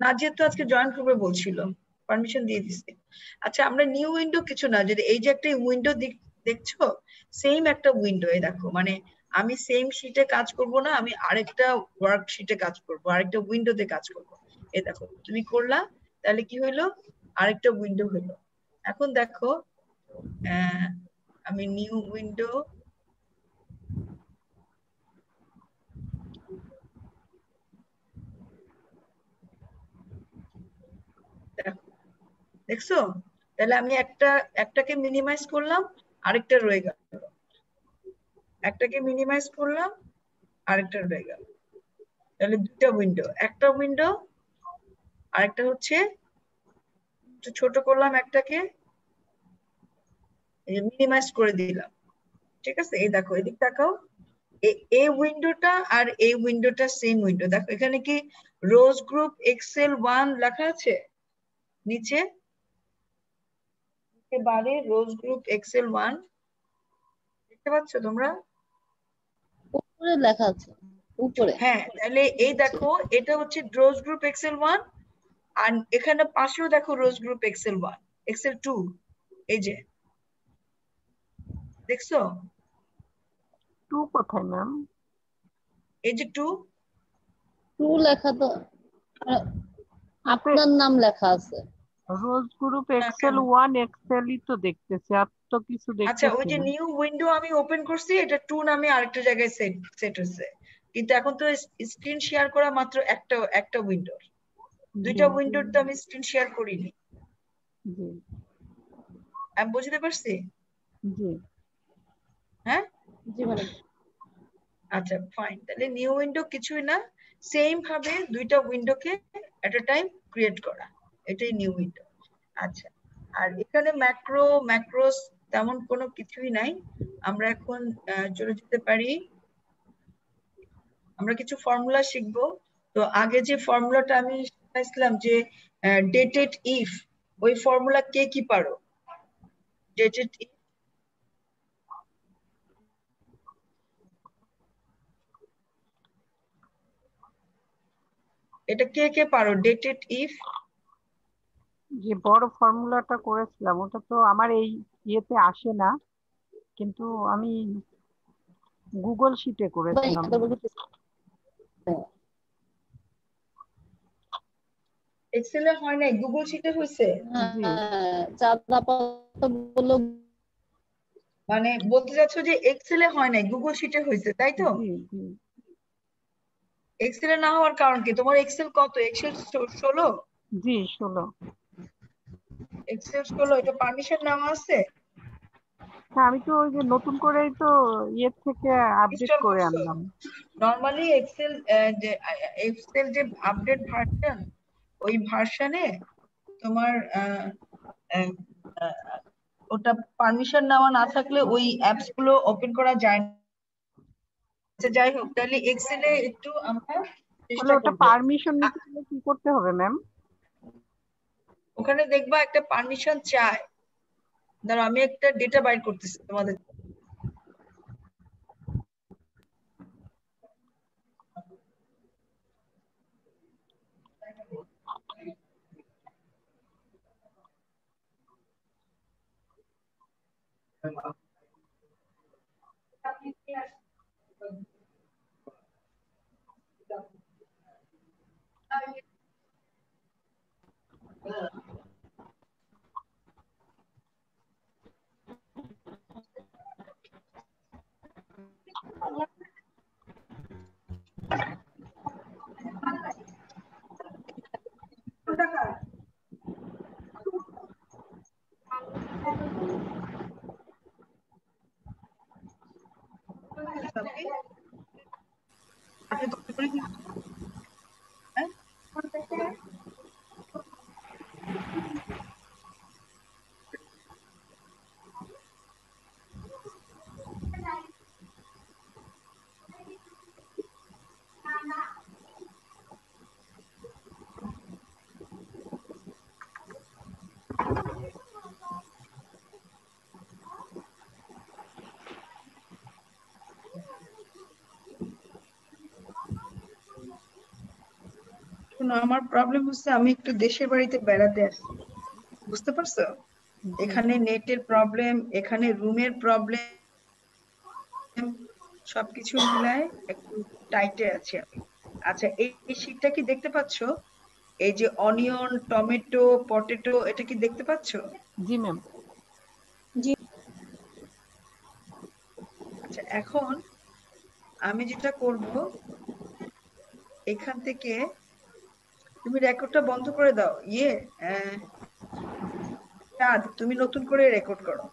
নাজিয়া তো আজকে জয়েন করবে বলছিল, পারমিশন দিয়ে দিছে। আচ্ছা আমরা নিউ উইন্ডো কিছু না, যদি এই যে একটা উইন্ডো দেখছো, সেম একটা উইন্ডো, এই দেখো মানে আমি সেম শিটে কাজ করব না, আমি আরেকটা ওয়ার্কশিটে কাজ করব, আরেকটা উইন্ডোতে কাজ করব। এই দেখো তুমি করলা, তাহলে কি হইলো, আরেকটা উইন্ডো হইলো। এখন দেখো আমি নিউ উইন্ডো, দেখছো, তাহলে আমি একটাকে মিনিমাইজ করলাম, আরেকটা রয়ে গেল, একটাকে মিনিমাইজ করলাম, আরেকটা রয়ে গেল। তাহলে দুটা উইন্ডো, একটা উইন্ডো, আরেকটা হচ্ছে ছোট করলাম, একটাকে মিনিমাইজ করে দিলাম। ঠিক আছে, এই দেখো এদিক তাকাও, এই উইন্ডোটা আর এই উইন্ডোটা সেম উইন্ডো। দেখো এখানে কি রোজ গ্রুপ এক্সেল 1 লেখা আছে নিচে, বারে রোজ গ্রুপ এক্সেল 1 দেখতে পাচ্ছ তোমরা? উপরে লেখা আছে, উপরে। হ্যাঁ, তাহলে এই দেখো এটা হচ্ছে রোজ গ্রুপ এক্সেল 1, আর এখানে পাশেও দেখো রোজ গ্রুপ এক্সেল 1, এক্সেল 2, এই যে দেখছো? 2 কোথায় ম্যাম? এই যে 2, 2 লেখা তো আপনার নাম লেখা আছে। রোজ গ্রুপ না এক্সেল কেন? 1 এক্সেলই তো দেখতেছি, আর তো কিছু আচ্ছা ওই দেখতেছি যে না। নিউ উইন্ডো আমি ওপেন করছি, এটা 2 নামে আরেকটা জায়গায় সেট হচ্ছে, কিন্তু এখন তো স্ক্রিন শেয়ার করা মাত্র একটা উইন্ডো, দুইটা জি উইন্ডোর তো আমি স্ক্রিন শেয়ার করিনি। জি আমি বুঝতে পারছি? জি হ্যাঁ, জি ম্যাডাম। আচ্ছা ফাইন, তাহলে নিউ উইন্ডো কিছুই না, সেম ভাবে দুইটা উইন্ডোকে এট এ টাইম ক্রিয়েট করা, এটাই নিউ উইন্ডো। আচ্ছা, আর এখানে ম্যাক্রোস তেমন কোনো কিছুই নাই। আমরা এখন চলে যেতে পারি, আমরা কিছু ফর্মুলা শিখবো। তো আগে যে ফর্মুলাটা আমি শিখাইছিলাম যে ডেটেড ইফ, ওই ফর্মুলা কে কি পারো? ডেটেড ইফ, এটা কে কে পারো ডেটেড ইফ? যে বড় ফর্মুলাটা করেছিলাম ওটা তো আমার এই ইয়েতে আসে না, কিন্তু আমি গুগল শিটে করেছিলাম। এক্সেলে হয় নাই, গুগল শিটে হয়েছে? জি মানে বলতে চাচ্ছ যে এক্সেলে হয় নাই, গুগল শিটে হয়েছে, তাই তো? জি জি এক্সেলে না হওয়ার কারণ কি? তোমার এক্সেল কত? এক্সেল 16? জি 16। এক্সেল 16, এটা পারমিশন নেওয়া আছে? হ্যাঁ, আমি তো ওই যে নতুন করেই তো ইয়ে থেকে আপডেট ইনস্টল করে করছো? আনলাম। নরমালি যে এক্সেল যে আপডেট ভার্সন, ওই ভার্সনে তোমার ওটা পারমিশন নেওয়া না থাকলে ওই অ্যাপস গুলো ওপেন করা যায় না। আচ্ছা, যাই হোক, তাহলে এক্সেলে একটু আমরা তাহলে চেষ্টা ওটা করব। পারমিশন নিতে হলে কি করতে হবে ম্যাম? ওখানে দেখবা একটা পারমিশন চায়, ধরো আমি একটা ডেটা বাইর করতেছি তোমাদের, আপনি কপি করে দিন, হ্যাঁ? শোনো, আমার প্রবলেম হচ্ছে আমি একটু দেশের বাড়িতে বেড়াতে আসছি, বুঝতে পারছো? জি এখানে নেটের প্রবলেম, এখানে রুমের প্রবলেম, সবকিছু মিলায় একটু টাইটে আছি আমি। আচ্ছা, এই শীটটা কি দেখতে পাচ্ছো? এই যে অনিয়ন, টমেটো, পটেটো, এটা কি দেখতে পাচ্ছো? জি ম্যাম। আচ্ছা, এখন আমি যেটা করব, এখান থেকে তুমি রেকর্ডটা বন্ধ করে দাও। চাঁদ, তুমি নতুন করে রেকর্ড করো।